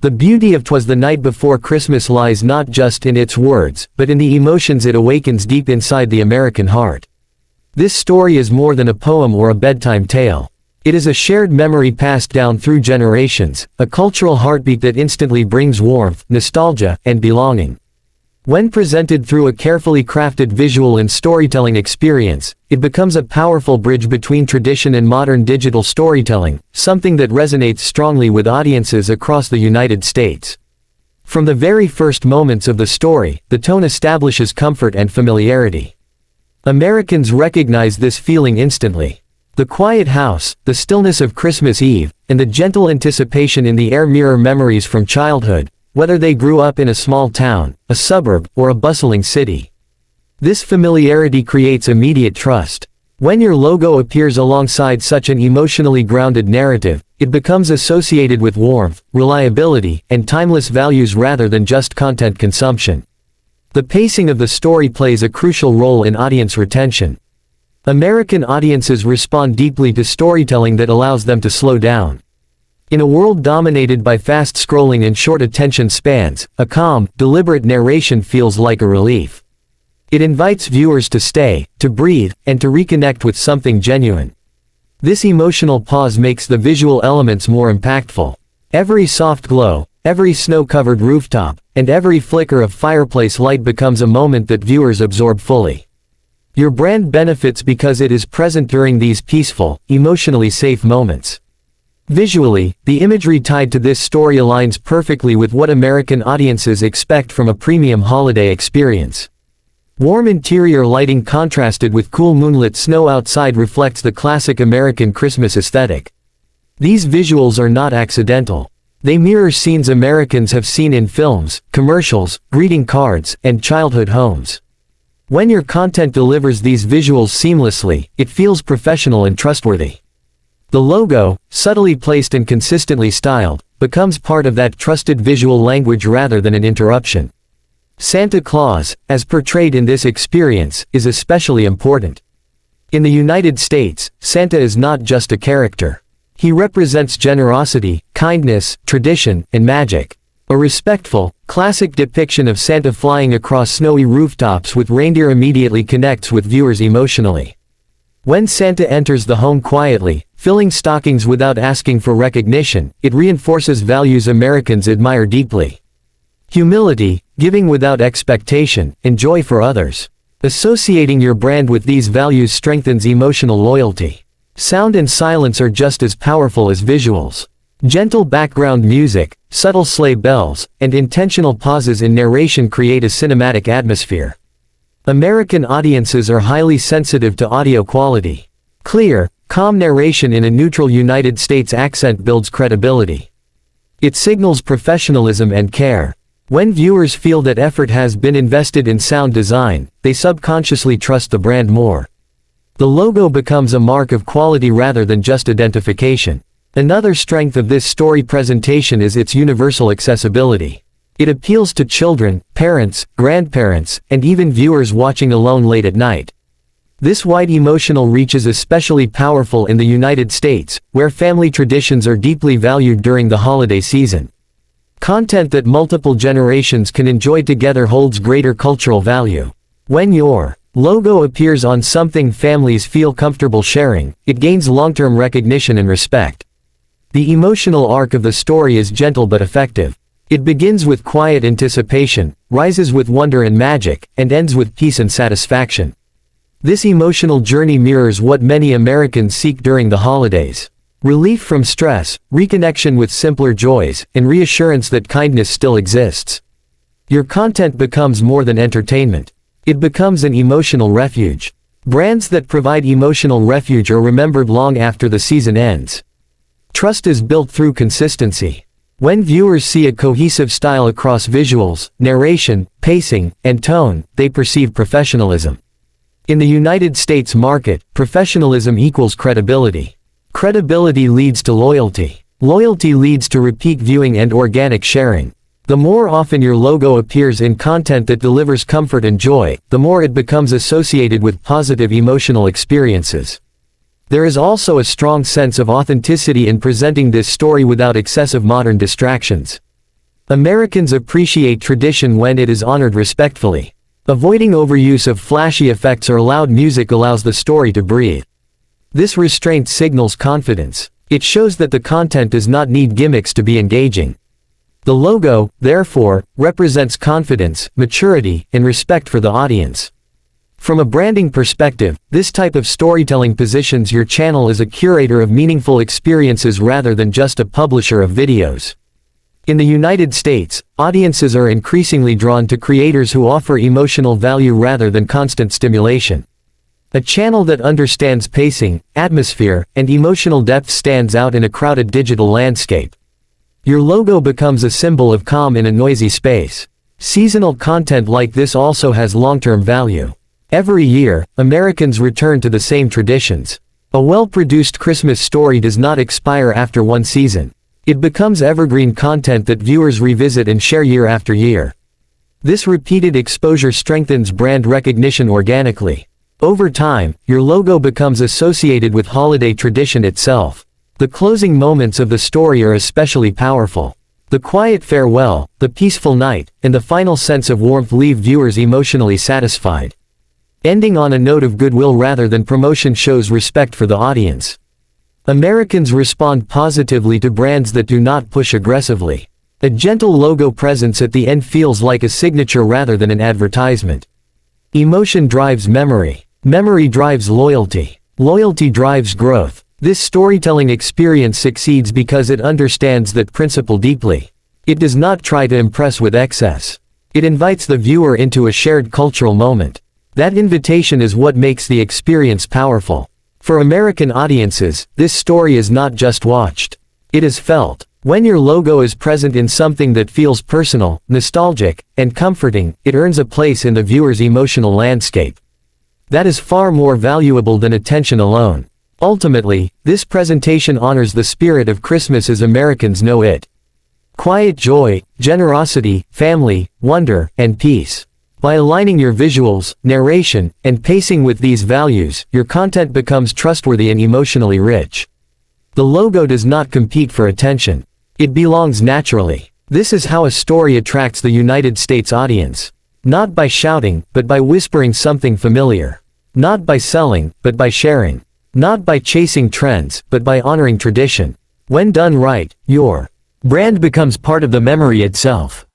The beauty of "'Twas the Night Before Christmas" lies not just in its words, but in the emotions it awakens deep inside the American heart. This story is more than a poem or a bedtime tale. It is a shared memory passed down through generations, a cultural heartbeat that instantly brings warmth, nostalgia, and belonging. When presented through a carefully crafted visual and storytelling experience, it becomes a powerful bridge between tradition and modern digital storytelling, something that resonates strongly with audiences across the United States. From the very first moments of the story, the tone establishes comfort and familiarity. Americans recognize this feeling instantly. The quiet house, the stillness of Christmas Eve, and the gentle anticipation in the air mirror memories from childhood, whether they grew up in a small town, a suburb, or a bustling city. This familiarity creates immediate trust. When your logo appears alongside such an emotionally grounded narrative, it becomes associated with warmth, reliability, and timeless values rather than just content consumption. The pacing of the story plays a crucial role in audience retention. American audiences respond deeply to storytelling that allows them to slow down. In a world dominated by fast scrolling and short attention spans, a calm, deliberate narration feels like a relief. It invites viewers to stay, to breathe, and to reconnect with something genuine. This emotional pause makes the visual elements more impactful. Every soft glow, every snow-covered rooftop, and every flicker of fireplace light becomes a moment that viewers absorb fully. Your brand benefits because it is present during these peaceful, emotionally safe moments. Visually, the imagery tied to this story aligns perfectly with what American audiences expect from a premium holiday experience. Warm interior lighting contrasted with cool moonlit snow outside reflects the classic American Christmas aesthetic. These visuals are not accidental. They mirror scenes Americans have seen in films, commercials, greeting cards, and childhood homes. When your content delivers these visuals seamlessly, it feels professional and trustworthy. The logo, subtly placed and consistently styled, becomes part of that trusted visual language rather than an interruption. Santa Claus, as portrayed in this experience, is especially important. In the United States, Santa is not just a character. He represents generosity, kindness, tradition, and magic. A respectful, classic depiction of Santa flying across snowy rooftops with reindeer immediately connects with viewers emotionally. When Santa enters the home quietly, filling stockings without asking for recognition, it reinforces values Americans admire deeply. Humility, giving without expectation, and joy for others. Associating your brand with these values strengthens emotional loyalty. Sound and silence are just as powerful as visuals. Gentle background music, subtle sleigh bells, and intentional pauses in narration create a cinematic atmosphere. American audiences are highly sensitive to audio quality. Clear, calm narration in a neutral United States accent builds credibility. It signals professionalism and care. When viewers feel that effort has been invested in sound design, they subconsciously trust the brand more. The logo becomes a mark of quality rather than just identification. Another strength of this story presentation is its universal accessibility. It appeals to children, parents, grandparents, and even viewers watching alone late at night. This wide emotional reach is especially powerful in the United States, where family traditions are deeply valued during the holiday season. Content that multiple generations can enjoy together holds greater cultural value. When your logo appears on something families feel comfortable sharing, it gains long-term recognition and respect. The emotional arc of the story is gentle but effective. It begins with quiet anticipation, rises with wonder and magic, and ends with peace and satisfaction. This emotional journey mirrors what many Americans seek during the holidays. Relief from stress, reconnection with simpler joys, and reassurance that kindness still exists. Your content becomes more than entertainment. It becomes an emotional refuge. Brands that provide emotional refuge are remembered long after the season ends. Trust is built through consistency. When viewers see a cohesive style across visuals, narration, pacing, and tone, they perceive professionalism. In the United States market, professionalism equals credibility. Credibility leads to loyalty. Loyalty leads to repeat viewing and organic sharing. The more often your logo appears in content that delivers comfort and joy, the more it becomes associated with positive emotional experiences. There is also a strong sense of authenticity in presenting this story without excessive modern distractions. Americans appreciate tradition when it is honored respectfully. Avoiding overuse of flashy effects or loud music allows the story to breathe. This restraint signals confidence. It shows that the content does not need gimmicks to be engaging. The logo, therefore, represents confidence, maturity, and respect for the audience. From a branding perspective, this type of storytelling positions your channel as a curator of meaningful experiences rather than just a publisher of videos. In the United States, audiences are increasingly drawn to creators who offer emotional value rather than constant stimulation. A channel that understands pacing, atmosphere, and emotional depth stands out in a crowded digital landscape. Your logo becomes a symbol of calm in a noisy space. Seasonal content like this also has long-term value. Every year, Americans return to the same traditions. A well-produced Christmas story does not expire after one season. It becomes evergreen content that viewers revisit and share year after year. This repeated exposure strengthens brand recognition organically. Over time, your logo becomes associated with holiday tradition itself. The closing moments of the story are especially powerful. The quiet farewell, the peaceful night, and the final sense of warmth leave viewers emotionally satisfied. Ending on a note of goodwill rather than promotion shows respect for the audience. Americans respond positively to brands that do not push aggressively. A gentle logo presence at the end feels like a signature rather than an advertisement. Emotion drives memory. Memory drives loyalty. Loyalty drives growth. This storytelling experience succeeds because it understands that principle deeply. It does not try to impress with excess. It invites the viewer into a shared cultural moment. That invitation is what makes the experience powerful. For American audiences, this story is not just watched. It is felt. When your logo is present in something that feels personal, nostalgic, and comforting, it earns a place in the viewer's emotional landscape. That is far more valuable than attention alone. Ultimately, this presentation honors the spirit of Christmas as Americans know it. Quiet joy, generosity, family, wonder, and peace. By aligning your visuals, narration, and pacing with these values, your content becomes trustworthy and emotionally rich. The logo does not compete for attention. It belongs naturally. This is how a story attracts the United States audience. Not by shouting, but by whispering something familiar. Not by selling, but by sharing. Not by chasing trends, but by honoring tradition. When done right, your brand becomes part of the memory itself.